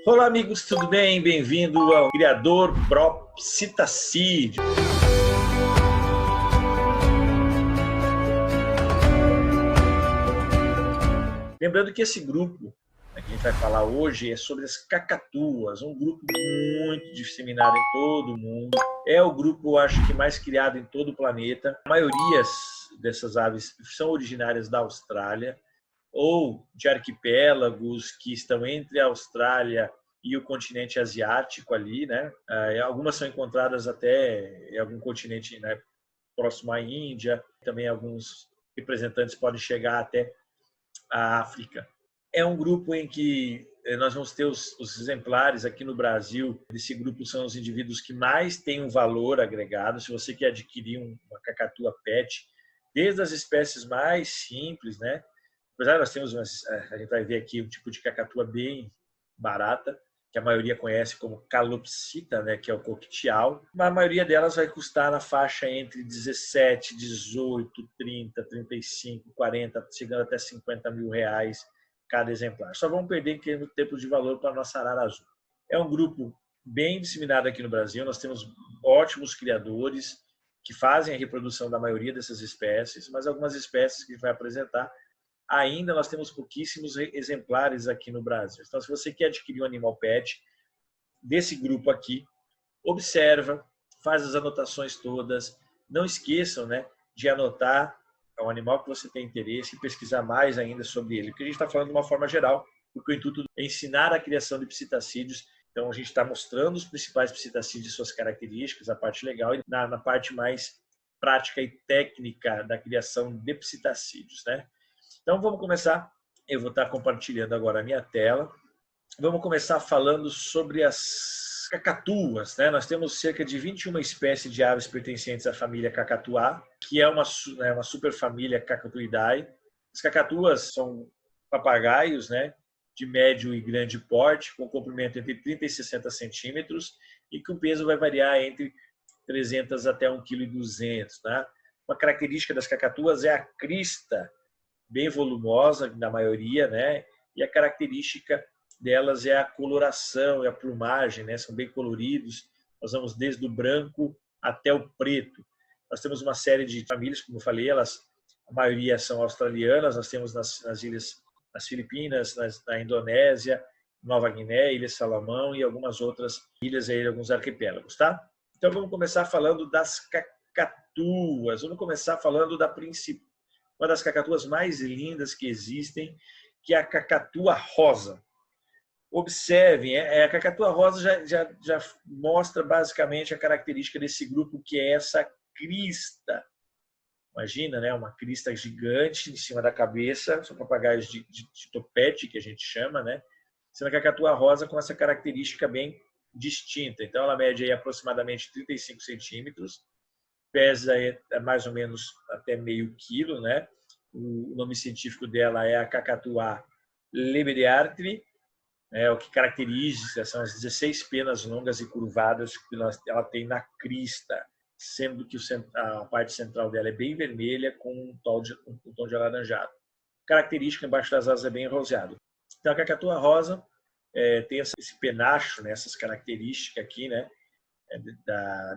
Olá, amigos, tudo bem? Bem-vindo ao Criador Propsitacídeo. Lembrando que esse grupo que a gente vai falar hoje é sobre as cacatuas, um grupo muito disseminado em todo o mundo. É o grupo, eu acho, que mais criado em todo o planeta. A maioria dessas aves são originárias da Austrália ou de arquipélagos que estão entre a Austrália e o continente asiático ali, né? Algumas são encontradas até em algum continente, né, próximo à Índia. Também alguns representantes podem chegar até a África. É um grupo em que nós vamos ter os exemplares aqui no Brasil. Esse grupo são os indivíduos que mais têm um valor agregado. Se você quer adquirir uma cacatua pet, desde as espécies mais simples, né? Apesar nós temos a gente vai ver aqui um tipo de cacatua bem barata, que a maioria conhece como calopsita, né, que é o coquitial. A maioria delas vai custar na faixa entre 17, 18, 30, 35, 40, chegando até 50 mil reais cada exemplar. Só vamos perder em termos de valor para a nossa arara azul. É um grupo bem disseminado aqui no Brasil. Nós temos ótimos criadores que fazem a reprodução da maioria dessas espécies, mas algumas espécies que a gente vai apresentar ainda nós temos pouquíssimos exemplares aqui no Brasil. Então, se você quer adquirir um animal pet desse grupo aqui, observa, faz as anotações todas. Não esqueçam, né, de anotar o animal que você tem interesse e pesquisar mais ainda sobre ele. Porque a gente está falando de uma forma geral, porque o intuito é ensinar a criação de psitacídeos. Então, a gente está mostrando os principais psitacídeos, suas características, a parte legal, e na parte mais prática e técnica da criação de psitacídeos, né? Então, vamos começar. Eu vou estar compartilhando agora a minha tela. Vamos começar falando sobre as cacatuas, né? Nós temos cerca de 21 espécies de aves pertencentes à família Cacatuá, que é uma superfamília Cacatuidae. As cacatuas são papagaios, né, de médio e grande porte, com comprimento entre 30 e 60 centímetros e que o peso vai variar entre 300 até 1,2 kg. Né? Uma característica das cacatuas é a crista, bem volumosa na maioria, né? E a característica delas é a coloração e a plumagem, né? São bem coloridos. Nós vamos desde o branco até o preto. Nós temos uma série de famílias, como eu falei, a maioria são australianas. Nós temos nas ilhas, nas Filipinas, na Indonésia, Nova Guiné, Ilha Salomão e algumas outras ilhas aí, alguns arquipélagos, tá? Então vamos começar falando das cacatuas. Vamos começar falando da principal, uma das cacatuas mais lindas que existem, que é a cacatua rosa. Observem, a cacatua rosa já mostra basicamente a característica desse grupo, que é essa crista. Imagina, né, uma crista gigante em cima da cabeça, são papagaios de topete, que a gente chama, né? Sendo a cacatua rosa com essa característica bem distinta. Então, ela mede aí aproximadamente 35 centímetros, pesa mais ou menos até meio quilo, né? O nome científico dela é a Cacatuá lebediarthri, o que caracteriza são as 16 penas longas e curvadas que ela tem na crista, sendo que a parte central dela é bem vermelha com um tom de alaranjado. Característica embaixo das asas é bem roseado. Então a cacatua rosa tem esse penacho, né, essas características aqui, né,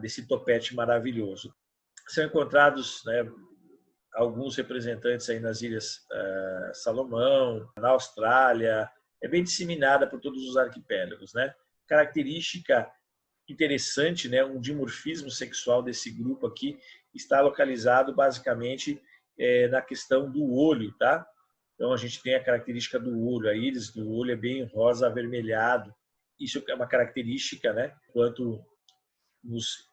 desse topete maravilhoso. São encontrados, né, alguns representantes aí nas Ilhas Salomão, na Austrália, é bem disseminada por todos os arquipélagos, né? Característica interessante, né, um dimorfismo sexual desse grupo aqui está localizado basicamente na questão do olho, tá? Então a gente tem a característica do olho, a íris do olho é bem rosa avermelhado. Isso é uma característica, né? Enquanto nos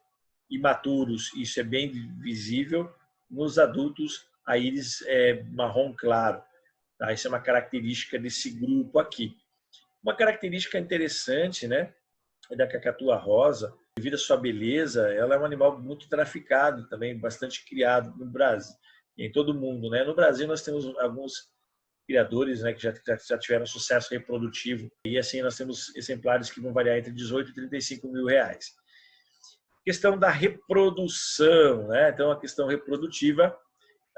imaturos isso é bem visível, nos adultos a íris é marrom claro. Tá? Isso é uma característica desse grupo aqui. Uma característica interessante, né, da cacatua rosa, devido à sua beleza, ela é um animal muito traficado também, bastante criado no Brasil, em todo o mundo, né? No Brasil nós temos alguns criadores, né, que já tiveram sucesso reprodutivo, e assim nós temos exemplares que vão variar entre 18 e 35 mil reais. Questão da reprodução, né? Então a questão reprodutiva,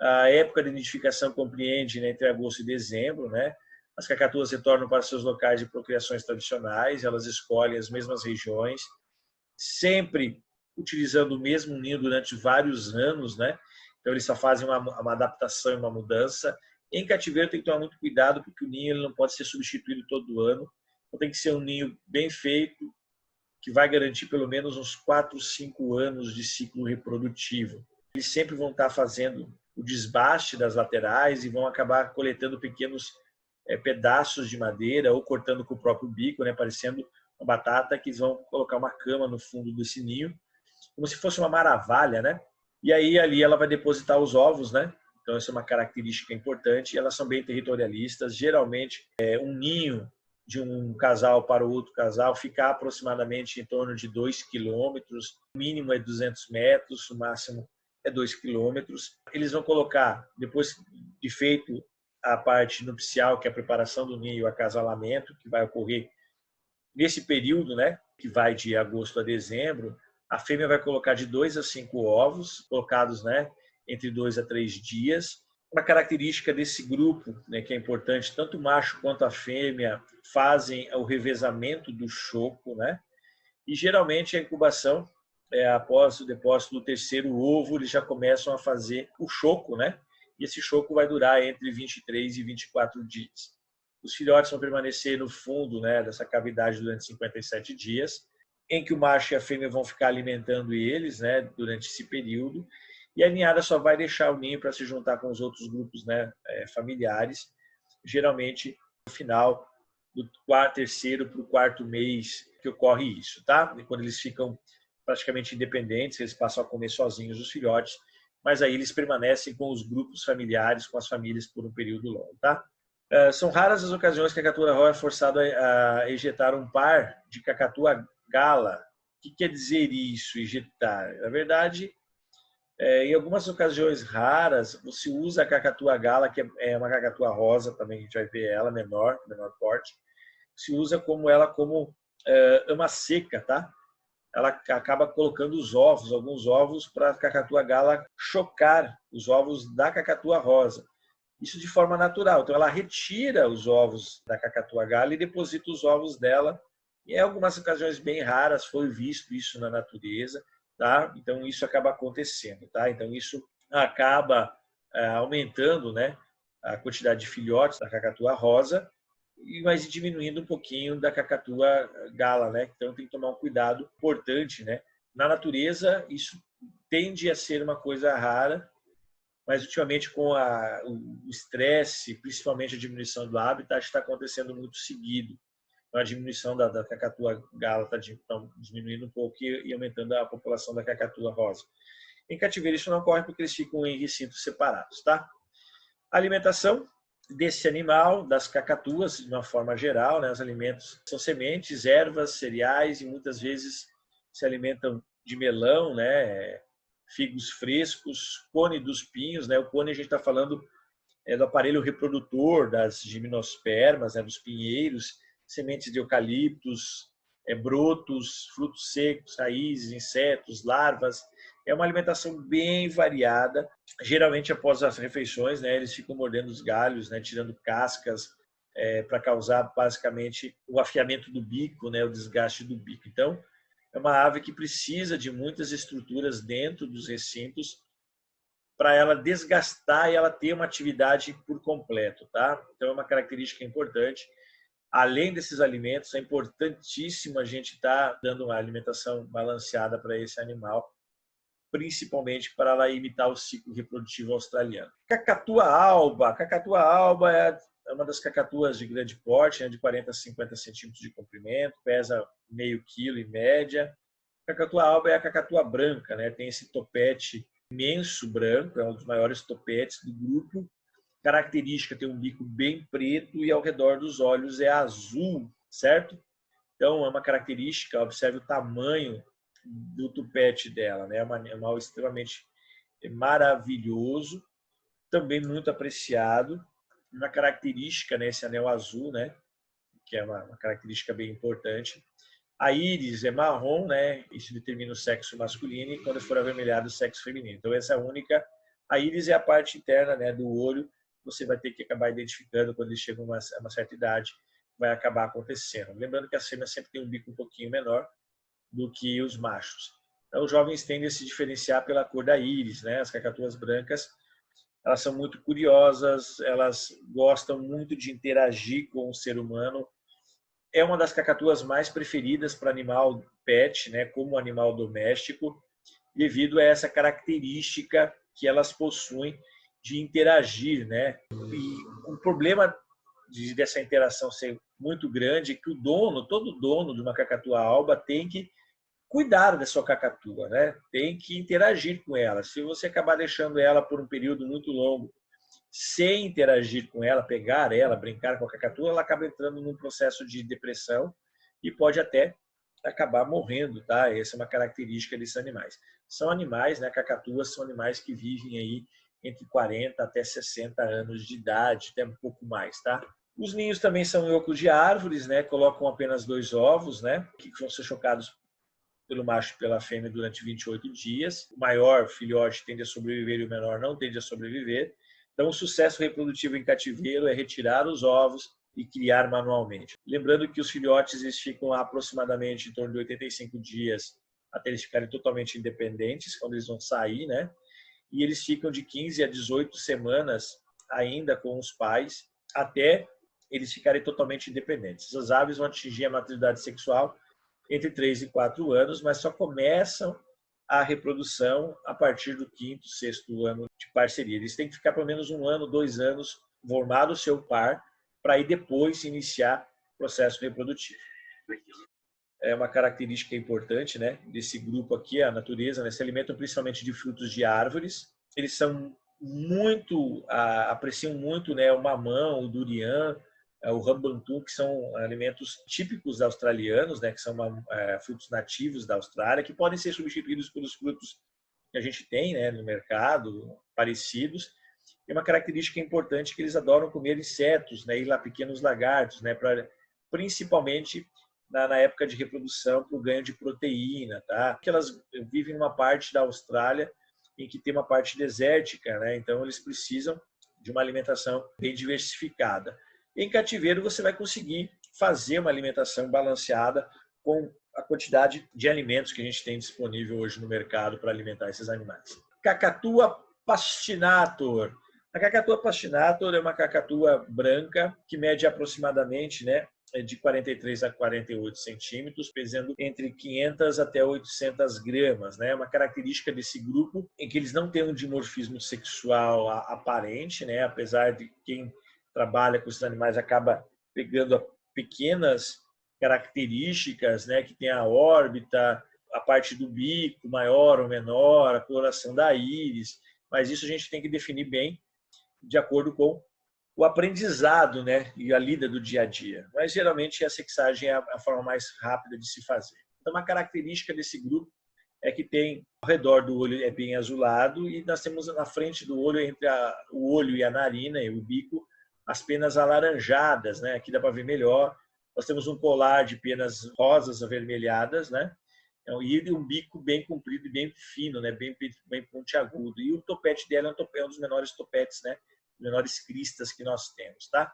a época de nidificação compreende, né, entre agosto e dezembro, né? As cacatuas retornam para seus locais de procriações tradicionais, elas escolhem as mesmas regiões, sempre utilizando o mesmo ninho durante vários anos, né? Então eles só fazem uma adaptação e uma mudança. Em cativeiro tem que tomar muito cuidado, porque o ninho ele não pode ser substituído todo ano. Então tem que ser um ninho bem feito, que vai garantir pelo menos uns 4, 5 anos de ciclo reprodutivo. Eles sempre vão estar fazendo o desbaste das laterais e vão acabar coletando pequenos pedaços de madeira ou cortando com o próprio bico, né, parecendo uma batata, que eles vão colocar uma cama no fundo desse ninho, como se fosse uma maravalha, né? E aí ali ela vai depositar os ovos, né? Então essa é uma característica importante. Elas são bem territorialistas. Geralmente um ninho de um casal para o outro casal fica aproximadamente em torno de 2 quilômetros. O mínimo é 200 metros, o máximo é 2 quilômetros. Eles vão colocar, depois de feito a parte nupcial, que é a preparação do ninho e o acasalamento, que vai ocorrer nesse período, né, que vai de agosto a dezembro. A fêmea vai colocar de 2 a 5 ovos, colocados, né, entre 2 a 3 dias. Uma característica desse grupo, né, que é importante, tanto o macho quanto a fêmea fazem o revezamento do choco, né? E geralmente a incubação, após o depósito do terceiro ovo, eles já começam a fazer o choco, né? E esse choco vai durar entre 23 e 24 dias. Os filhotes vão permanecer no fundo, né, dessa cavidade durante 57 dias, em que o macho e a fêmea vão ficar alimentando eles, né, durante esse período. E a ninhada só vai deixar o ninho para se juntar com os outros grupos, né, familiares, geralmente no final do terceiro para o quarto mês que ocorre isso, tá? E quando eles ficam praticamente independentes, eles passam a comer sozinhos os filhotes, mas aí eles permanecem com os grupos familiares, com as famílias por um período longo, tá? São raras as ocasiões que a cacatua roya é forçada a ejetar um par de cacatua gala. O que quer dizer isso, ejetar? Na verdade, em algumas ocasiões raras, você usa a cacatua gala, que é uma cacatua rosa, também a gente vai ver ela, menor porte. Se usa como ama seca, tá? Ela acaba colocando os ovos, alguns ovos, para a cacatua gala chocar os ovos da cacatua rosa. Isso de forma natural. Então, ela retira os ovos da cacatua gala e deposita os ovos dela. E em algumas ocasiões bem raras foi visto isso na natureza, tá? Então, isso acaba acontecendo, tá? Então, isso acaba aumentando, né, a quantidade de filhotes da cacatua rosa, mas diminuindo um pouquinho da cacatua gala, né? Então, tem que tomar um cuidado importante, né? Na natureza, isso tende a ser uma coisa rara, mas ultimamente com o estresse, principalmente a diminuição do habitat, está acontecendo muito seguido. Então, a diminuição da cacatua gala está diminuindo um pouco e aumentando a população da cacatua rosa. Em cativeiro isso não ocorre porque eles ficam em recintos separados, tá? A alimentação desse animal, das cacatuas, de uma forma geral, né, os alimentos são sementes, ervas, cereais e muitas vezes se alimentam de melão, né, figos frescos, cone dos pinhos, né? O cone a gente está falando do aparelho reprodutor das gimnospermas, né, dos pinheiros, sementes de eucaliptos, brotos, frutos secos, raízes, insetos, larvas. É uma alimentação bem variada. Geralmente, após as refeições, né, eles ficam mordendo os galhos, né, tirando cascas, para causar basicamente o afiamento do bico, né, o desgaste do bico. Então, é uma ave que precisa de muitas estruturas dentro dos recintos para ela desgastar e ela ter uma atividade por completo, tá? Então é uma característica importante. Além desses alimentos, é importantíssimo a gente estar dando uma alimentação balanceada para esse animal, principalmente para ela imitar o ciclo reprodutivo australiano. Cacatua alba. Cacatua alba é uma das cacatuas de grande porte, né, de 40 a 50 centímetros de comprimento, pesa meio quilo em média. Cacatua alba é a cacatua branca, né? Tem esse topete imenso branco, é um dos maiores topetes do grupo. Característica, tem um bico bem preto e ao redor dos olhos é azul, certo? Então, é uma característica, observe o tamanho do tupete dela, né? É um animal extremamente maravilhoso, também muito apreciado. Uma característica, né, esse anel azul, né, que é uma característica bem importante. A íris é marrom, né? Isso determina o sexo masculino, e quando for avermelhado, o sexo feminino. Então, essa é a única. A íris é a parte interna, né, do olho, você vai ter que acabar identificando quando eles chegam a uma certa idade, vai acabar acontecendo. Lembrando que as fêmeas sempre têm um bico um pouquinho menor do que os machos. Então, os jovens tendem a se diferenciar pela cor da íris, né? As cacatuas brancas, elas são muito curiosas, elas gostam muito de interagir com o ser humano. É uma das cacatuas mais preferidas para animal pet, né? Como animal doméstico, devido a essa característica que elas possuem de interagir, né? E o problema dessa interação ser muito grande é que o dono, todo dono de uma cacatua alba tem que cuidar da sua cacatua, né? Tem que interagir com ela. Se você acabar deixando ela por um período muito longo sem interagir com ela, pegar ela, brincar com a cacatua, ela acaba entrando num processo de depressão e pode até acabar morrendo, tá? Essa é uma característica desses animais. São animais, né? Cacatuas são animais que vivem aí entre 40 até 60 anos de idade, até um pouco mais, tá? Os ninhos também são em ocos de árvores, né? Colocam apenas 2 ovos, né? Que vão ser chocados pelo macho e pela fêmea durante 28 dias. O maior filhote tende a sobreviver e o menor não tende a sobreviver. Então, o sucesso reprodutivo em cativeiro é retirar os ovos e criar manualmente. Lembrando que os filhotes eles ficam aproximadamente em torno de 85 dias até eles ficarem totalmente independentes, quando eles vão sair, né? E eles ficam de 15 a 18 semanas ainda com os pais até eles ficarem totalmente independentes. As aves vão atingir a maturidade sexual entre 3 e 4 anos, mas só começam a reprodução a partir do 5º, 6º ano de parceria. Eles têm que ficar pelo menos 1 ano, 2 anos, formar o seu par, para aí depois iniciar o processo reprodutivo. É uma característica importante, né, desse grupo aqui, a natureza, né, se alimentam principalmente de frutos de árvores. Eles são muito, apreciam muito, né, o mamão, o durian, o rambantum, que são alimentos típicos australianos, né, que são frutos nativos da Austrália, que podem ser substituídos pelos frutos que a gente tem, né, no mercado, parecidos. E uma característica importante é que eles adoram comer insetos, né, e lá pequenos lagartos, né, principalmente na época de reprodução para o ganho de proteína, tá? Porque elas vivem numa parte da Austrália em que tem uma parte desértica, né? Então eles precisam de uma alimentação bem diversificada. Em cativeiro você vai conseguir fazer uma alimentação balanceada com a quantidade de alimentos que a gente tem disponível hoje no mercado para alimentar esses animais. Cacatua pastinator. A cacatua pastinator é uma cacatua branca que mede aproximadamente, né, de 43 a 48 centímetros, pesando entre 500 até 800 gramas. Né? Uma característica desse grupo é que eles não têm um dimorfismo sexual aparente, né? Apesar de quem trabalha com esses animais acaba pegando pequenas características, né? Que tem a órbita, a parte do bico maior ou menor, a coloração da íris, mas isso a gente tem que definir bem de acordo com o aprendizado, né, e a lida do dia a dia. Mas, geralmente, a sexagem é a forma mais rápida de se fazer. Então, uma característica desse grupo é que tem, ao redor do olho é bem azulado e nós temos na frente do olho, entre o olho e a narina e o bico, as penas alaranjadas, né? Aqui dá para ver melhor. Nós temos um colar de penas rosas avermelhadas, né? E um bico bem comprido e bem fino, né? Bem pontiagudo. E o topete dela é um dos menores topetes, né? Menores cristas que nós temos, tá?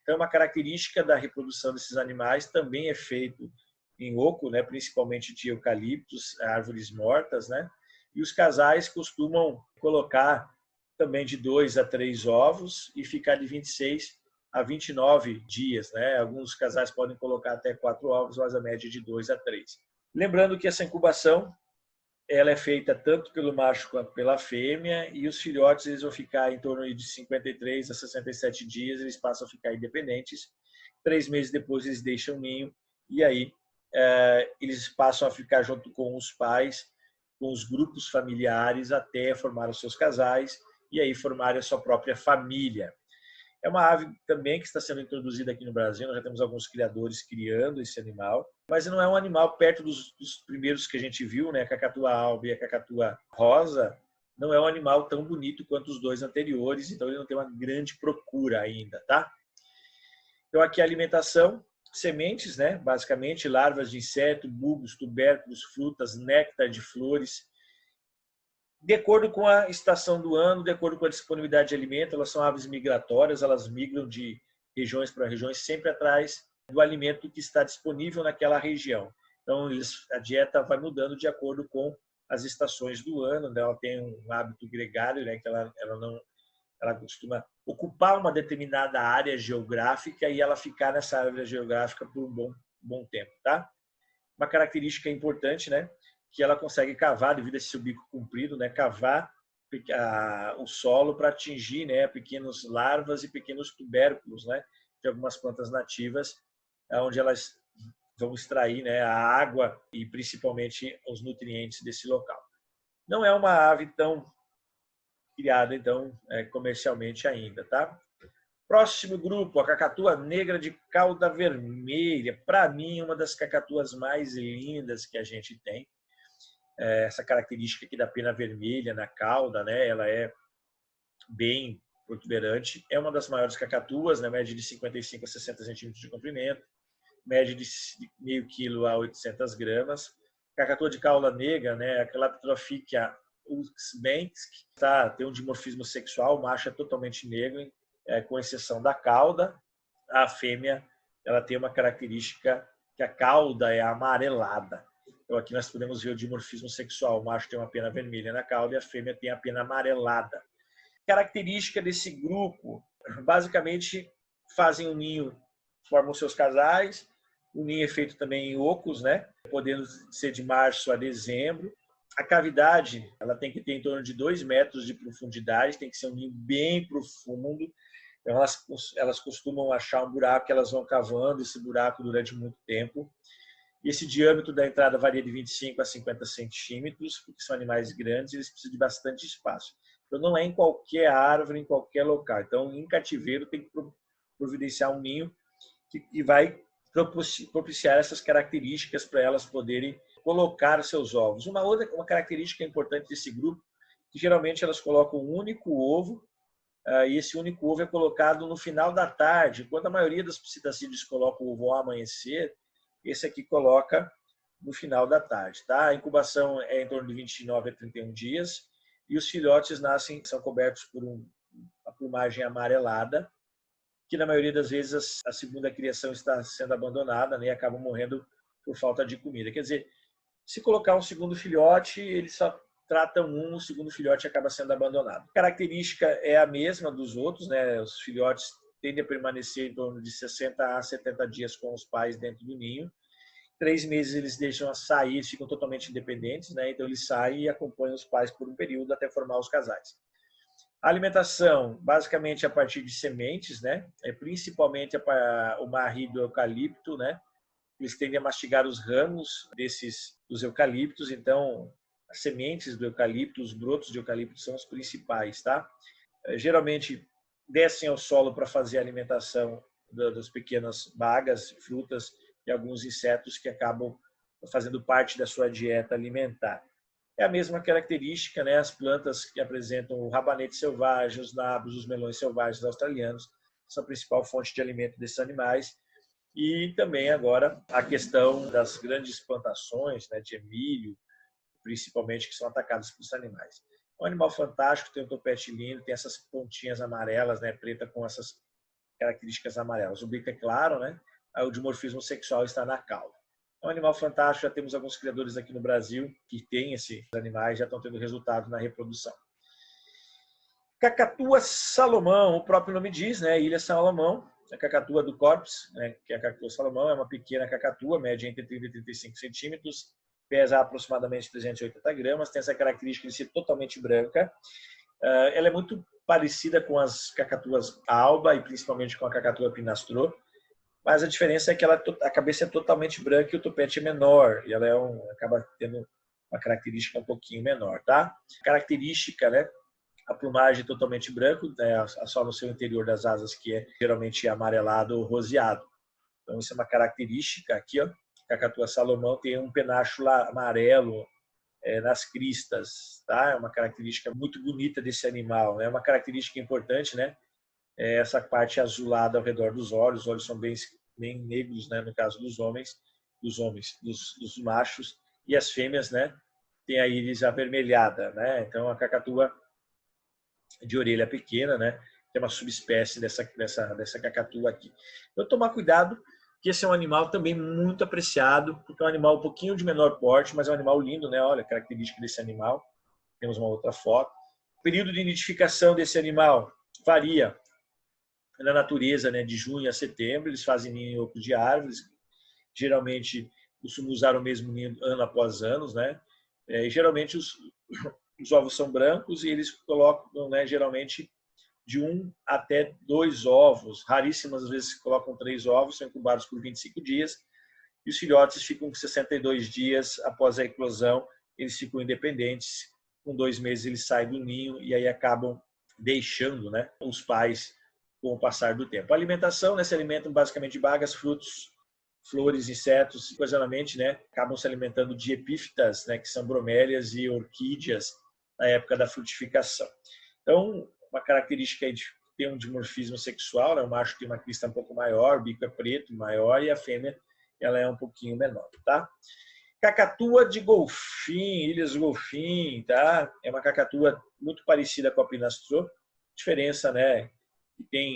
Então, uma característica da reprodução desses animais também é feito em oco, né? Principalmente de eucaliptos, árvores mortas, né? E os casais costumam colocar também de 2 a 3 ovos e ficar de 26 a 29 dias, né? Alguns casais podem colocar até 4 ovos, mas a média é de 2 a 3. Lembrando que essa incubação ela é feita tanto pelo macho quanto pela fêmea e os filhotes eles vão ficar em torno de 53 a 67 dias, eles passam a ficar independentes. 3 meses depois eles deixam o ninho e aí eles passam a ficar junto com os pais, com os grupos familiares até formar os seus casais e aí formarem a sua própria família. É uma ave também que está sendo introduzida aqui no Brasil, nós já temos alguns criadores criando esse animal, mas não é um animal perto dos primeiros que a gente viu, né? A cacatua alba e a cacatua rosa, não é um animal tão bonito quanto os dois anteriores, então ele não tem uma grande procura ainda, tá? Então aqui a alimentação, sementes, né? Basicamente larvas de inseto, bulbos, tubérculos, frutas, néctar de flores, De acordo com a estação do ano, de acordo com a disponibilidade de alimento, elas são aves migratórias, elas migram de regiões para regiões sempre atrás do alimento que está disponível naquela região. Então, a dieta vai mudando de acordo com as estações do ano, né? Ela tem um hábito gregário, né? Que ela costuma ocupar uma determinada área geográfica e ela ficar nessa área geográfica por um bom tempo, tá? Uma característica importante, né? Que ela consegue cavar, devido a esse seu bico comprido, né? Cavar o solo para atingir, né? Pequenos larvas e pequenos tubérculos, né? De algumas plantas nativas, onde elas vão extrair, né? A água e principalmente os nutrientes desse local. Não é uma ave tão criada, então, comercialmente ainda, tá? Próximo grupo, a cacatua negra de cauda vermelha. Para mim, uma das cacatuas mais lindas que a gente tem. Essa característica aqui da pena vermelha na cauda, né? Ela é bem protuberante. É uma das maiores cacatuas, né? Média de 55 a 60 centímetros de comprimento, média de meio quilo a 800 gramas. Cacatua de cauda negra, né? A Calaptrophia uxbensk, tem um dimorfismo sexual, o macho é totalmente negro, com exceção da cauda. A fêmea, ela tem uma característica que a cauda é amarelada. Então aqui nós podemos ver o dimorfismo sexual, o macho tem uma pena vermelha na cauda e a fêmea tem a pena amarelada. Característica desse grupo, basicamente fazem um ninho, formam seus casais, o ninho é feito também em ocos, né? Podendo ser de março a dezembro. A cavidade, ela tem que ter em torno de 2 metros de profundidade, tem que ser um ninho bem profundo. Então, elas costumam achar um buraco que elas vão cavando esse buraco durante muito tempo. E esse diâmetro da entrada varia de 25 a 50 centímetros, porque são animais grandes e eles precisam de bastante espaço. Então, não é em qualquer árvore, em qualquer local. Então, em cativeiro, tem que providenciar um ninho que vai propiciar essas características para elas poderem colocar seus ovos. Uma característica importante desse grupo, que geralmente elas colocam um único ovo, e esse único ovo é colocado no final da tarde. Enquanto a maioria dos psitacídeos coloca o ovo ao amanhecer, esse aqui coloca no final da tarde. Tá? A incubação é em torno de 29 a 31 dias e os filhotes são cobertos por uma plumagem amarelada, que na maioria das vezes a segunda criação está sendo abandonada, né, e acabam morrendo por falta de comida. Quer dizer, se colocar um segundo filhote, eles só tratam o segundo filhote acaba sendo abandonado. A característica é a mesma dos outros, né? Os filhotes tendem a permanecer em torno de 60 a 70 dias com os pais dentro do ninho. 3 meses eles deixam sair, ficam totalmente independentes, né? Então eles saem e acompanham os pais por um período até formar os casais. A alimentação, basicamente a partir de sementes, né? Principalmente o marri do eucalipto, né? Eles tendem a mastigar os ramos dos eucaliptos, então as sementes do eucalipto, os brotos de eucalipto são os principais, tá? Geralmente descem ao solo para fazer a alimentação das pequenas bagas, frutas e alguns insetos que acabam fazendo parte da sua dieta alimentar. É a mesma característica, né? As plantas que apresentam o rabanete selvagem, os nabos, os melões selvagens australianos, são a principal fonte de alimento desses animais. E também agora a questão das grandes plantações, né, de milho, principalmente, que são atacadas por esses animais. É um animal fantástico, tem um topete lindo, tem essas pontinhas amarelas, né, preta com essas características amarelas. O bico é claro, né? O dimorfismo sexual está na cauda. É um animal fantástico, já temos alguns criadores aqui no Brasil que têm esses animais, já estão tendo resultado na reprodução. Cacatua Salomão, o próprio nome diz, né? Ilha Salomão, a cacatua do Corpus, né? Que é a cacatua Salomão, é uma pequena cacatua, média entre 30 e 35 centímetros, pesa aproximadamente 380 gramas, tem essa característica de ser totalmente branca. Ela é muito parecida com as cacatuas alba e principalmente com a cacatua pinastrô, mas a diferença é que a cabeça é totalmente branca e o tupete é menor, e ela acaba tendo uma característica um pouquinho menor, tá? Característica, né? A plumagem é totalmente branca, né? Só no seu interior das asas, que é geralmente amarelado ou roseado. Então, isso é uma característica aqui, ó. A cacatua Salomão tem um penacho amarelo nas cristas, tá? É uma característica muito bonita desse animal, né? É uma característica importante, né? Essa parte azulada ao redor dos olhos. Os olhos são bem negros, né? No caso dos machos, e as fêmeas, né? tem a íris avermelhada, né? Então, a cacatua de orelha pequena, né? Tem uma subespécie dessa cacatua aqui. Então, tomar cuidado, que esse é um animal também muito apreciado, porque é um animal um pouquinho de menor porte, mas é um animal lindo, né? Olha a característica desse animal. Temos uma outra foto. O período de nidificação desse animal varia na natureza, né? De junho a setembro. Eles fazem ninho em oco de árvores. Geralmente, costumam usar o mesmo ninho ano após ano, né? E geralmente, os ovos são brancos e eles colocam, né, geralmente, de 1 até 2 ovos. Raríssimas vezes se colocam 3 ovos, são incubados por 25 dias. E os filhotes ficam com 62 dias após a eclosão, eles ficam independentes. Com 2 meses eles saem do ninho e aí acabam deixando, né, os pais com o passar do tempo. A alimentação, né, se alimentam basicamente de bagas, frutos, flores, insetos, ocasionalmente, né, acabam se alimentando de epífitas, né, que são bromélias e orquídeas na época da frutificação. Então, uma característica de ter um dimorfismo sexual, né? O macho tem uma crista um pouco maior, o bico é preto, maior, e a fêmea ela é um pouquinho menor, tá? Cacatua de golfim, Ilhas do Golfim, tá? É uma cacatua muito parecida com a Pinastrô, diferença, né?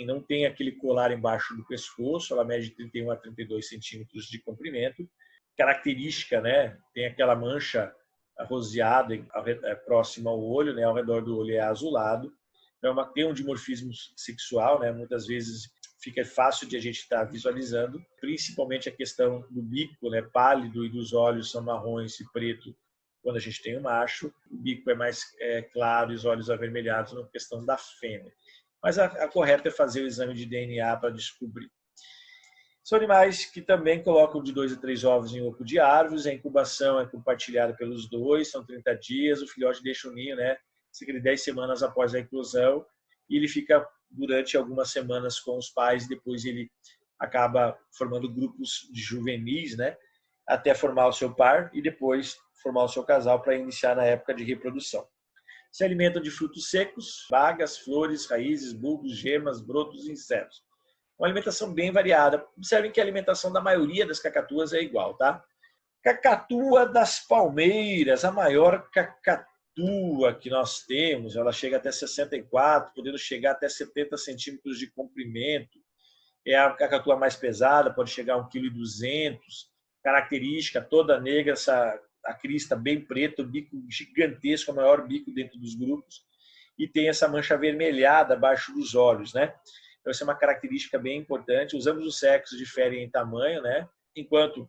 Não tem aquele colar embaixo do pescoço, ela mede 31 a 32 centímetros de comprimento. Característica, né? Tem aquela mancha roseada próxima ao olho, né? Ao redor do olho é azulado. Então, tem um dimorfismo sexual, né? Muitas vezes fica fácil de a gente estar visualizando, principalmente a questão do bico, né? Pálido, e dos olhos são marrons e preto quando a gente tem um macho. O bico é mais claro e os olhos avermelhados na questão da fêmea. Mas a correta é fazer o exame de DNA para descobrir. São animais que também colocam de 2 a 3 ovos em oco de árvores. A incubação é compartilhada pelos dois, são 30 dias. O filhote deixa o ninho, né, cerca de 10 semanas após a eclosão, e ele fica durante algumas semanas com os pais. Depois ele acaba formando grupos de juvenis, né, até formar o seu par e depois formar o seu casal para iniciar na época de reprodução. Se alimentam de frutos secos, bagas, flores, raízes, bulbos, gemas, brotos e insetos. Uma alimentação bem variada. Observem que a alimentação da maioria das cacatuas é igual, tá? Cacatua das palmeiras, a maior cacatua que nós temos, ela chega até 64, podendo chegar até 70 centímetros de comprimento. É a cacatua mais pesada, pode chegar a 1,2 kg. Característica toda negra, a crista bem preta, o bico gigantesco, o maior bico dentro dos grupos, e tem essa mancha avermelhada abaixo dos olhos, né? Então, essa é uma característica bem importante. Os ambos os sexos diferem em tamanho, né? Enquanto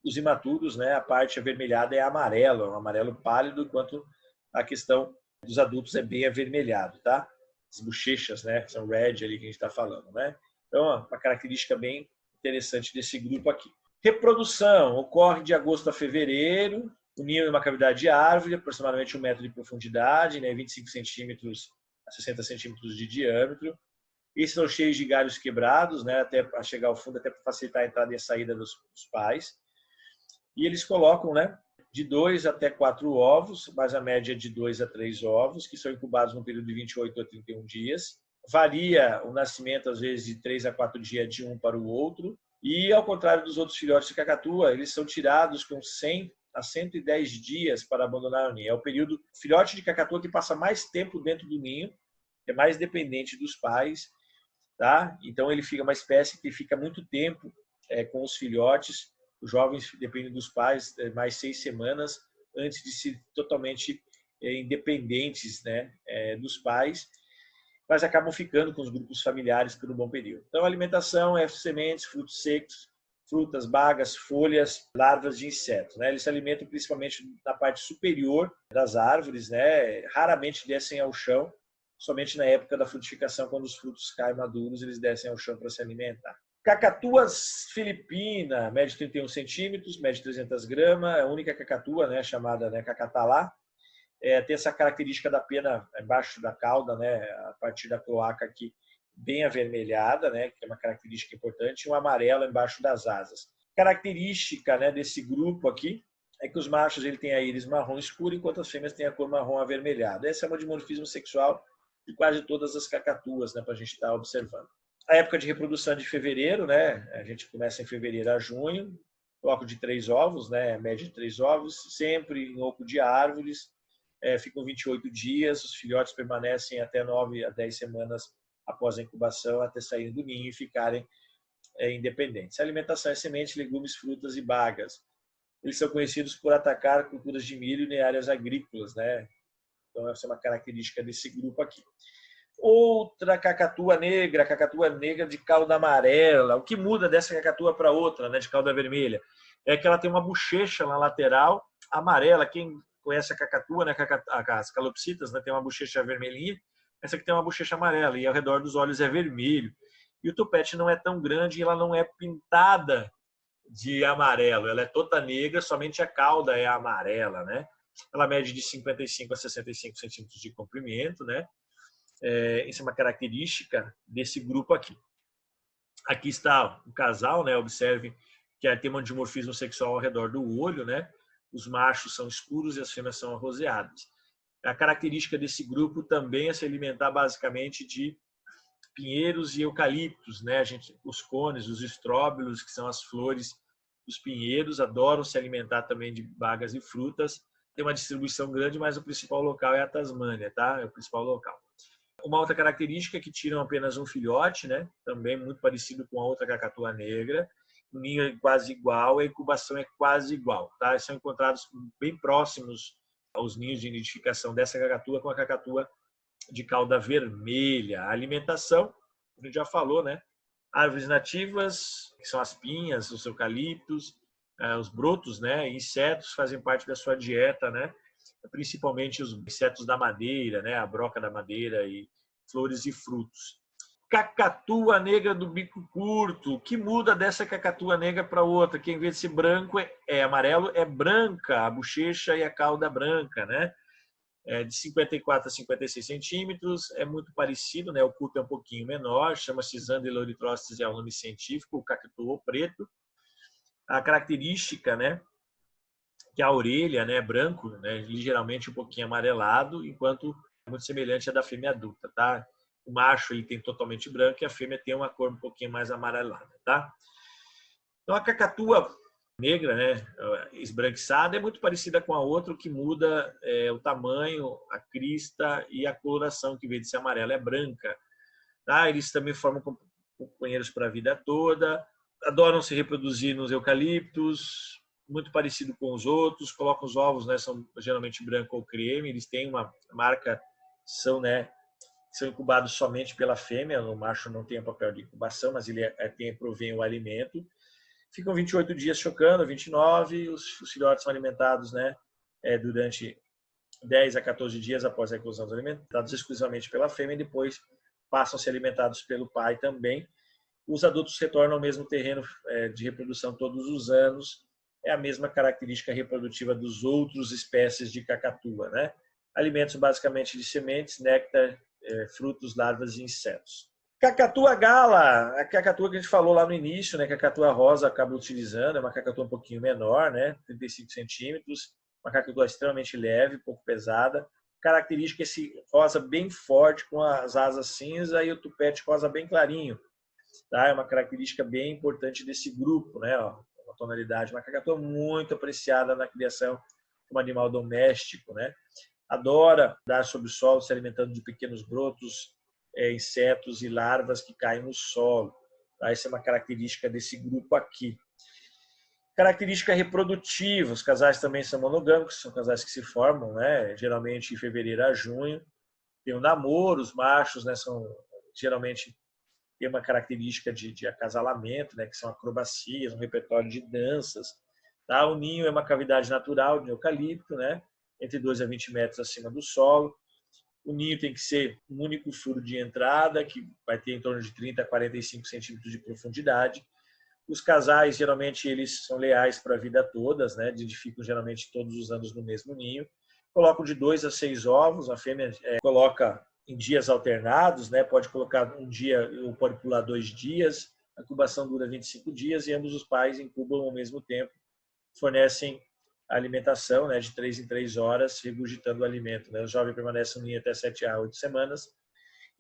os imaturos, né, a parte avermelhada é amarelo, um amarelo pálido, enquanto a questão dos adultos é bem avermelhado, tá? As bochechas, né, são red ali que a gente está falando, né? Então, uma característica bem interessante desse grupo aqui. Reprodução ocorre de agosto a fevereiro. O ninho é uma cavidade de árvore, aproximadamente 1 metro de profundidade, né, 25 centímetros a 60 centímetros de diâmetro. Esses são cheios de galhos quebrados, né, até para chegar ao fundo, até para facilitar a entrada e a saída dos pais. E eles colocam, né, de 2 até 4 ovos, mas a média é de 2 a 3 ovos, que são incubados no período de 28 a 31 dias. Varia o nascimento, às vezes, de 3 a 4 dias de um para o outro. E, ao contrário dos outros filhotes de cacatua, eles são tirados com 100 a 110 dias para abandonar o ninho. É o período filhote de cacatua que passa mais tempo dentro do ninho, é mais dependente dos pais, tá? Então, ele fica uma espécie que fica muito tempo com os filhotes. Os jovens dependem dos pais mais 6 semanas antes de ser totalmente independentes, né, dos pais, mas acabam ficando com os grupos familiares por um bom período. Então, a alimentação é sementes, frutos secos, frutas, bagas, folhas, larvas de insetos, né? Eles se alimentam principalmente na parte superior das árvores, né? Raramente descem ao chão, somente na época da frutificação, quando os frutos caem maduros, eles descem ao chão para se alimentar. Cacatuas filipina, mede 31 centímetros, mede 300 gramas, é a única cacatua, né, chamada, né, cacatalá. Tem essa característica da pena embaixo da cauda, né, a partir da cloaca aqui, bem avermelhada, né, que é uma característica importante, e um amarelo embaixo das asas. Característica, né, desse grupo aqui é que os machos ele tem a íris marrom escura, enquanto as fêmeas têm a cor marrom avermelhada. Esse é um dimorfismo sexual de quase todas as cacatuas, né, para a gente estar observando. A época de reprodução é de fevereiro, né? A gente começa em fevereiro a junho. colocam de 3 ovos, né? Média de 3 ovos, sempre em oco de árvores, ficam 28 dias, os filhotes permanecem até 9 a 10 semanas após a incubação, até saírem do ninho e ficarem independentes. A alimentação é semente, legumes, frutas e bagas. Eles são conhecidos por atacar culturas de milho em áreas agrícolas, né? Então, essa é uma característica desse grupo aqui. Outra cacatua negra de cauda amarela. O que muda dessa cacatua para outra, né, de cauda vermelha? É que ela tem uma bochecha na lateral amarela. Quem conhece a cacatua, né, as calopsitas, né, tem uma bochecha vermelhinha. Essa aqui tem uma bochecha amarela e ao redor dos olhos é vermelho. E o tupete não é tão grande e ela não é pintada de amarelo. Ela é toda negra, somente a cauda é amarela, né? Ela mede de 55 a 65 centímetros de comprimento, né? Isso é uma característica desse grupo aqui. Aqui está o casal, né? Observem que tem um dimorfismo sexual ao redor do olho, né? Os machos são escuros e as fêmeas são arroseadas. A característica desse grupo também é se alimentar basicamente de pinheiros e eucaliptos, né? Os cones, os estróbilos, que são as flores dos pinheiros, adoram se alimentar também de bagas e frutas. Tem uma distribuição grande, mas o principal local é a Tasmânia, tá? É o principal local. Uma outra característica é que tiram apenas um filhote, né? Também muito parecido com a outra cacatua negra. O ninho é quase igual, a incubação é quase igual, tá? Eles são encontrados bem próximos aos ninhos de identificação dessa cacatua com a cacatua de cauda vermelha. A alimentação, a gente já falou, né? Árvores nativas, que são as pinhas, os eucaliptos, os brotos, né? Insetos fazem parte da sua dieta, né? Principalmente os insetos da madeira, né? A broca da madeira e flores e frutos. Cacatua negra do bico curto. O que muda dessa cacatua negra para outra? Que em vez de ser branco é amarelo, é branca, a bochecha e a cauda branca, né? De 54 a 56 centímetros, é muito parecido, né? O curto é um pouquinho menor, chama-se Zandeleurithrostes, é o nome científico, o cacatu preto. A característica, né? Que a orelha, né, é branco, né, ligeiramente um pouquinho amarelado, enquanto é muito semelhante à da fêmea adulta, tá? O macho ele tem totalmente branco e a fêmea tem uma cor um pouquinho mais amarelada, tá? Então a cacatua negra, né, esbranquiçada, é muito parecida com a outra, o que muda é o tamanho, a crista e a coloração, que em vez de ser amarela é branca. Tá? Eles também formam companheiros para a vida toda, adoram se reproduzir nos eucaliptos, muito parecido com os outros, colocam os ovos, né, são geralmente branco ou creme, eles têm uma marca, são incubados somente pela fêmea, o macho não tem o papel de incubação, mas ele provém o alimento. Ficam 28 dias chocando, 29, os filhotes são alimentados, né, durante 10 a 14 dias após a eclosão dos alimentados exclusivamente pela fêmea e depois passam a ser alimentados pelo pai também. Os adultos retornam ao mesmo terreno de reprodução todos os anos, é a mesma característica reprodutiva dos outros espécies de cacatua, né? Alimentos basicamente de sementes, néctar, frutos, larvas e insetos. Cacatua gala, a cacatua que a gente falou lá no início, né? Cacatua rosa acaba utilizando, é uma cacatua um pouquinho menor, né? 35 centímetros, uma cacatua extremamente leve, pouco pesada. Característica esse rosa bem forte, com as asas cinza e o tupete rosa bem clarinho. Tá? É uma característica bem importante desse grupo, né? Uma tonalidade, uma cacatua muito apreciada na criação como animal doméstico, né? Adora dar sob o solo, se alimentando de pequenos brotos, insetos e larvas que caem no solo. Tá? Essa é uma característica desse grupo aqui. Característica reprodutiva, os casais também são monogâmicos, são casais que se formam, né? Geralmente em fevereiro a junho. Tem o namoro, os machos, né? São geralmente tem uma característica de acasalamento, né, que são acrobacias, um repertório de danças. Tá? O ninho é uma cavidade natural de eucalipto, né, entre 2 a 20 metros acima do solo. O ninho tem que ser um único furo de entrada, que vai ter em torno de 30 a 45 centímetros de profundidade. Os casais, geralmente, eles são leais para a vida toda, né, nidificam geralmente todos os anos no mesmo ninho. Colocam de 2 a 6 ovos, a fêmea coloca em dias alternados, né? Pode colocar um dia ou pode pular 2 dias. A incubação dura 25 dias e ambos os pais incubam ao mesmo tempo, fornecem a alimentação, né, de 3 em 3 horas, regurgitando o alimento. Né? O jovem permanece no ninho até 7 a 8 semanas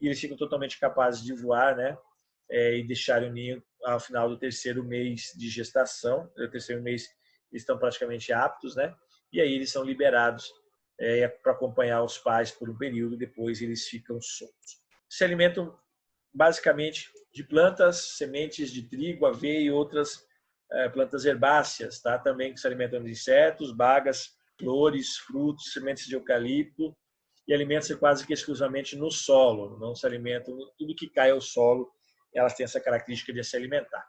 e eles ficam totalmente capazes de voar, né, e deixarem o ninho ao final do terceiro mês de gestação, no terceiro mês eles estão praticamente aptos, né? E aí eles são liberados para acompanhar os pais por um período, depois eles ficam soltos. Se alimentam basicamente de plantas, sementes de trigo, aveia e outras plantas herbáceas, tá? Também que se alimentam de insetos, bagas, flores, frutos, sementes de eucalipto, e alimentam-se quase que exclusivamente no solo, não se alimentam, tudo que cai ao solo, elas têm essa característica de se alimentar.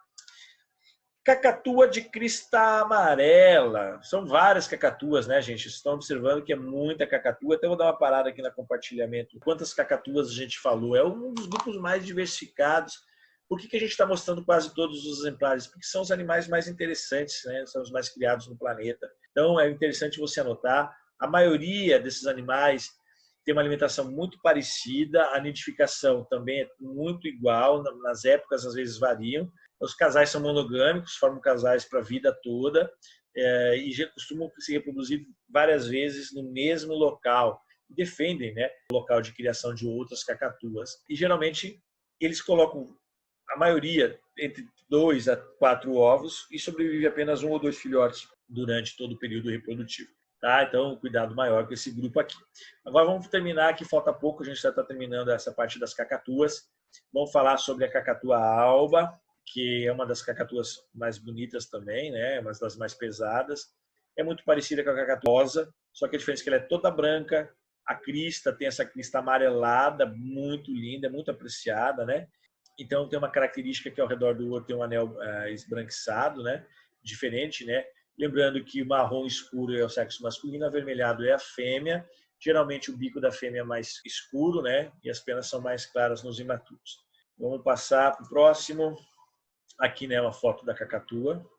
Cacatua de crista amarela. São várias cacatuas, né, gente? Vocês estão observando que é muita cacatua. Até vou dar uma parada aqui no compartilhamento. Quantas cacatuas a gente falou? É um dos grupos mais diversificados. Por que a gente está mostrando quase todos os exemplares? Porque são os animais mais interessantes, né? São os mais criados no planeta. Então, é interessante você anotar. A maioria desses animais tem uma alimentação muito parecida. A nidificação também é muito igual. Nas épocas, às vezes, variam. Os casais são monogâmicos, formam casais para a vida toda e já costumam se reproduzir várias vezes no mesmo local. Defendem, né, o local de criação de outras cacatuas. E geralmente eles colocam, a maioria, entre 2 a 4 ovos e sobrevive apenas 1 ou 2 filhotes durante todo o período reprodutivo. Tá? Então, cuidado maior com esse grupo aqui. Agora vamos terminar aqui, falta pouco, a gente já está terminando essa parte das cacatuas. Vamos falar sobre a cacatua alba, que é uma das cacatuas mais bonitas também, né? Uma das mais pesadas. É muito parecida com a cacatua rosa, só que a diferença é que ela é toda branca, a crista tem essa crista amarelada, muito linda, muito apreciada, né? Então tem uma característica que ao redor do olho tem um anel esbranquiçado, né? Diferente, né? Lembrando que o marrom escuro é o sexo masculino, avermelhado é a fêmea. Geralmente o bico da fêmea é mais escuro, né? E as penas são mais claras nos imaturos. Vamos passar para o próximo. Aqui, né, uma foto da cacatua.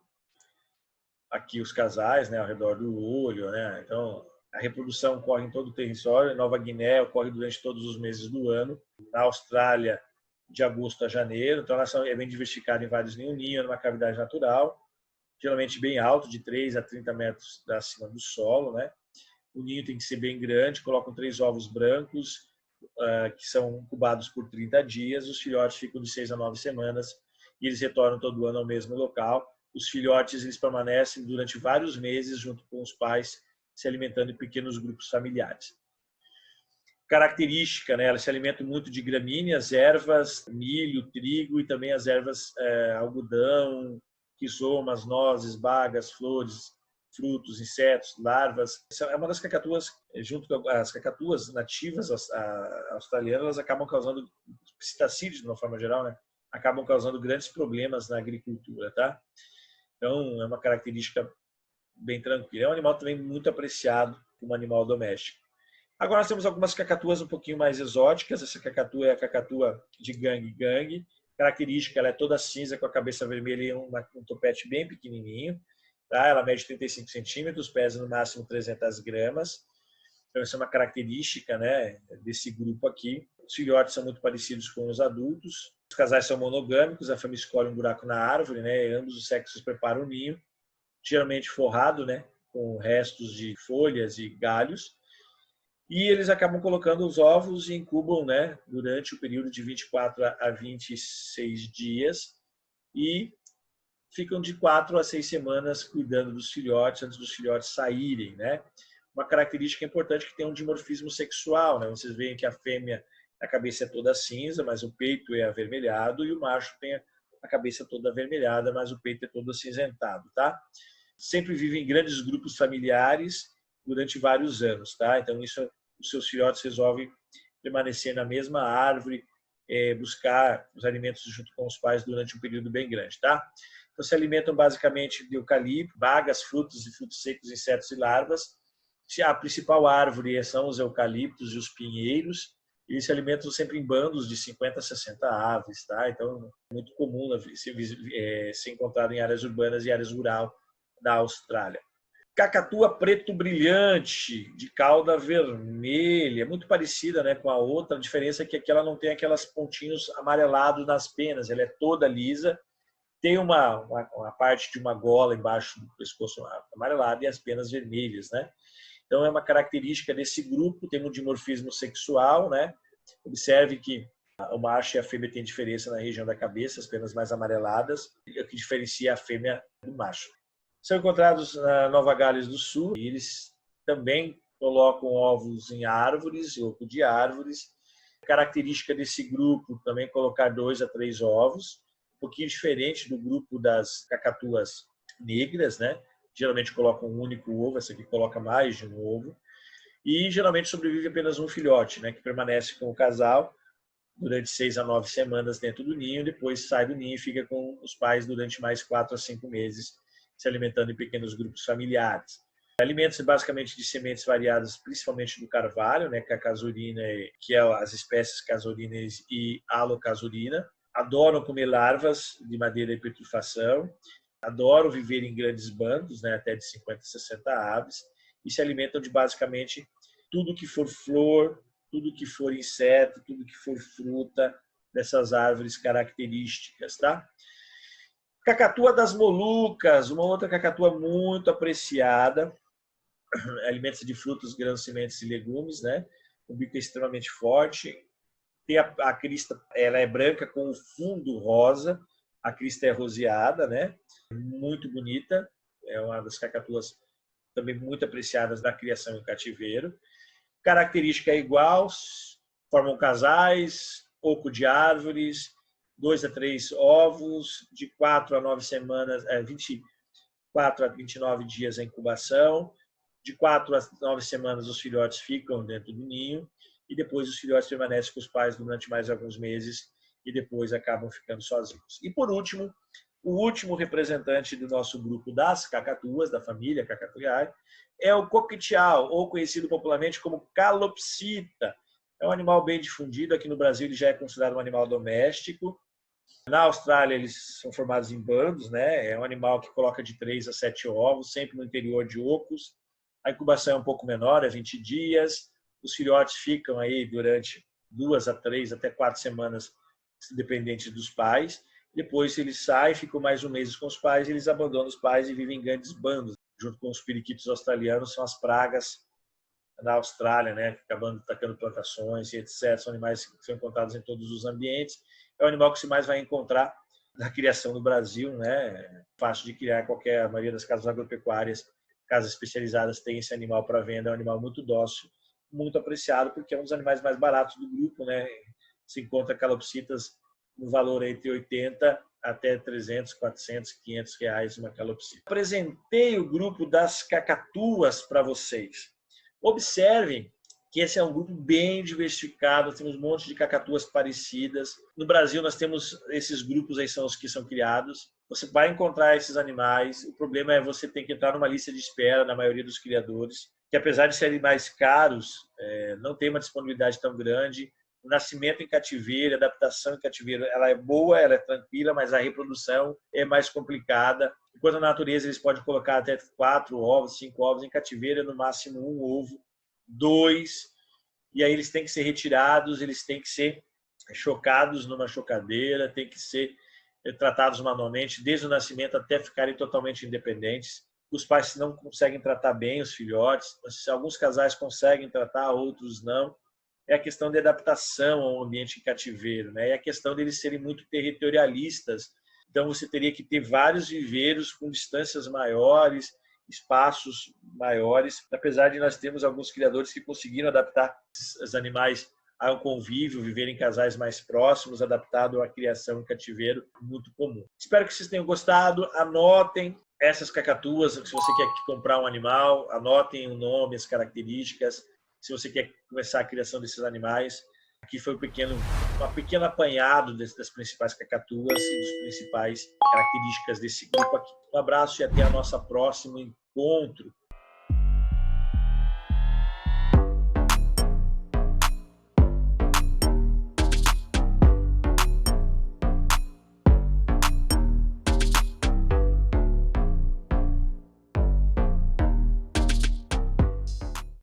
Aqui os casais, né, ao redor do olho, né? Então, a reprodução ocorre em todo o território. Em Nova Guiné ocorre durante todos os meses do ano. Na Austrália, de agosto a janeiro. Então, ela é bem diversificada em vários ninhos, numa cavidade natural, geralmente bem alto, de 3 a 30 metros acima do solo, né? O ninho tem que ser bem grande, colocam 3 ovos brancos, que são incubados por 30 dias. Os filhotes ficam de 6 a 9 semanas e eles retornam todo ano ao mesmo local. Os filhotes eles permanecem durante vários meses junto com os pais, se alimentando em pequenos grupos familiares. Característica, né? Elas se alimentam muito de gramíneas, ervas, milho, trigo e também as ervas algodão, rizomas, nozes, bagas, flores, frutos, insetos, larvas. É uma das cacatuas, junto com as cacatuas nativas australianas, elas acabam causando psitacídeos de uma forma geral, né? Acabam causando grandes problemas na agricultura, tá? Então, é uma característica bem tranquila. É um animal também muito apreciado como animal doméstico. Agora nós temos algumas cacatuas um pouquinho mais exóticas. Essa cacatua é a cacatua de gangue-gangue. Característica, ela é toda cinza com a cabeça vermelha e um topete bem pequenininho. Tá? Ela mede 35 centímetros, pesa no máximo 300 gramas. Então, essa é uma característica, né, desse grupo aqui. Os filhotes são muito parecidos com os adultos. Os casais são monogâmicos, a fêmea escolhe um buraco na árvore, né, e ambos os sexos preparam o ninho, geralmente forrado, né, com restos de folhas e galhos. E eles acabam colocando os ovos e incubam, né, durante o período de 24 a 26 dias e ficam de 4 a 6 semanas cuidando dos filhotes antes dos filhotes saírem, né? Uma característica importante é que tem um dimorfismo sexual, né? Vocês veem que a fêmea, a cabeça é toda cinza, mas o peito é avermelhado, e o macho tem a cabeça toda avermelhada, mas o peito é todo acinzentado, tá? Sempre vivem em grandes grupos familiares durante vários anos, tá? Então isso, os seus filhotes resolvem permanecer na mesma árvore, buscar os alimentos junto com os pais durante um período bem grande, tá? Então se alimentam basicamente de eucalipto, bagas, frutos e frutos secos, insetos e larvas. A principal árvore são os eucaliptos e os pinheiros. Eles se alimentam sempre em bandos de 50 a 60 aves, tá? Então é muito comum ser encontrado em áreas urbanas e áreas rurais da Austrália. Cacatua preto brilhante, de cauda vermelha, muito parecida, né, com a outra. A diferença é que aqui ela não tem aquelas pontinhos amarelados nas penas, ela é toda lisa. Tem uma parte de uma gola embaixo do pescoço amarelada e as penas vermelhas, né? Então, é uma característica desse grupo, tem um dimorfismo sexual, né? Observe que O macho e a fêmea têm diferença na região da cabeça, as penas mais amareladas, o que diferencia a fêmea do macho. São encontrados na Nova Gales do Sul, e eles também colocam ovos em árvores, oco de árvores. Característica desse grupo também colocar 2 a 3 ovos, um pouquinho diferente do grupo das cacatuas negras, né? Geralmente colocam um único ovo, essa aqui coloca mais de um ovo. E geralmente sobrevive apenas um filhote, né? Que permanece com o casal durante 6 a 9 semanas dentro do ninho, depois sai do ninho e fica com os pais durante mais 4 a 5 meses, se alimentando em pequenos grupos familiares. Alimentos basicamente de sementes variadas, principalmente do carvalho, né, que é a casurina, que é as espécies casurina e alocasurina. Adoram comer larvas de madeira e petrifação, adoram viver em grandes bandos, né, até de 50 a 60 aves, e se alimentam de basicamente tudo que for flor, tudo que for inseto, tudo que for fruta dessas árvores características, tá? Cacatua das Molucas, uma outra cacatua muito apreciada, alimenta-se de frutos, grãos, sementes e legumes, né? O bico é extremamente forte, tem a crista, ela é branca com o fundo rosa, a crista é roseada, né? Muito bonita, é uma das cacatuas também muito apreciadas da criação em cativeiro. Característica é igual, formam casais, oco de árvores, 2 a 3 ovos, de 4 a 9 semanas, 24 a 29 dias a incubação, de 4 a 9 semanas os filhotes ficam dentro do ninho e depois os filhotes permanecem com os pais durante mais alguns meses e depois acabam ficando sozinhos. E por último, o último representante do nosso grupo das cacatuas, da família Cacatuiae, é o coquitial, ou conhecido popularmente como calopsita. É um animal bem difundido, aqui no Brasil ele já é considerado um animal doméstico. Na Austrália eles são formados em bandos, né? É um animal que coloca de 3 a 7 ovos, sempre no interior de ocos. A incubação é um pouco menor, é 20 dias. Os filhotes ficam aí durante 2 a 3 até 4 semanas, dependente dos pais. Depois eles saem, ficam mais um mês com os pais, eles abandonam os pais e vivem em grandes bandos. Junto com os periquitos australianos, são as pragas na Austrália, né? Acabando atacando plantações e etc. São animais que são encontrados em todos os ambientes. É o animal que se mais vai encontrar na criação no Brasil, né? É fácil de criar a maioria das casas agropecuárias, casas especializadas tem esse animal para venda. É um animal muito dócil, muito apreciado, porque é um dos animais mais baratos do grupo, né? Se encontra calopsitas no valor entre 80 até 300, 400, 500 reais uma calopsita. Apresentei o grupo das cacatuas para vocês. Observem que esse é um grupo bem diversificado, temos um monte de cacatuas parecidas. No Brasil nós temos esses grupos aí, são os que são criados. Você vai encontrar esses animais, o problema é você ter que entrar numa lista de espera na maioria dos criadores, que apesar de serem mais caros, não tem uma disponibilidade tão grande. O nascimento em cativeiro, a adaptação em cativeiro, ela é boa, ela é tranquila, mas a reprodução é mais complicada. Enquanto na natureza eles podem colocar até 4 ovos, 5 ovos, em cativeiro é no máximo 1 ovo, 2, e aí eles têm que ser retirados, eles têm que ser chocados numa chocadeira, têm que ser tratados manualmente, desde o nascimento até ficarem totalmente independentes. Os pais não conseguem tratar bem os filhotes, alguns casais conseguem tratar, outros não. É a questão de adaptação ao ambiente em cativeiro, né? É a questão deles serem muito territorialistas. Então, você teria que ter vários viveiros com distâncias maiores, espaços maiores, apesar de nós termos alguns criadores que conseguiram adaptar os animais ao convívio, viver em casais mais próximos, adaptado à criação em cativeiro, muito comum. Espero que vocês tenham gostado. Anotem essas cacatuas, se você quer comprar um animal, anotem o nome, as características. Se você quer começar a criação desses animais, aqui foi uma pequena apanhado das principais cacatuas e das principais características desse grupo aqui. Um abraço e até o nosso próximo encontro.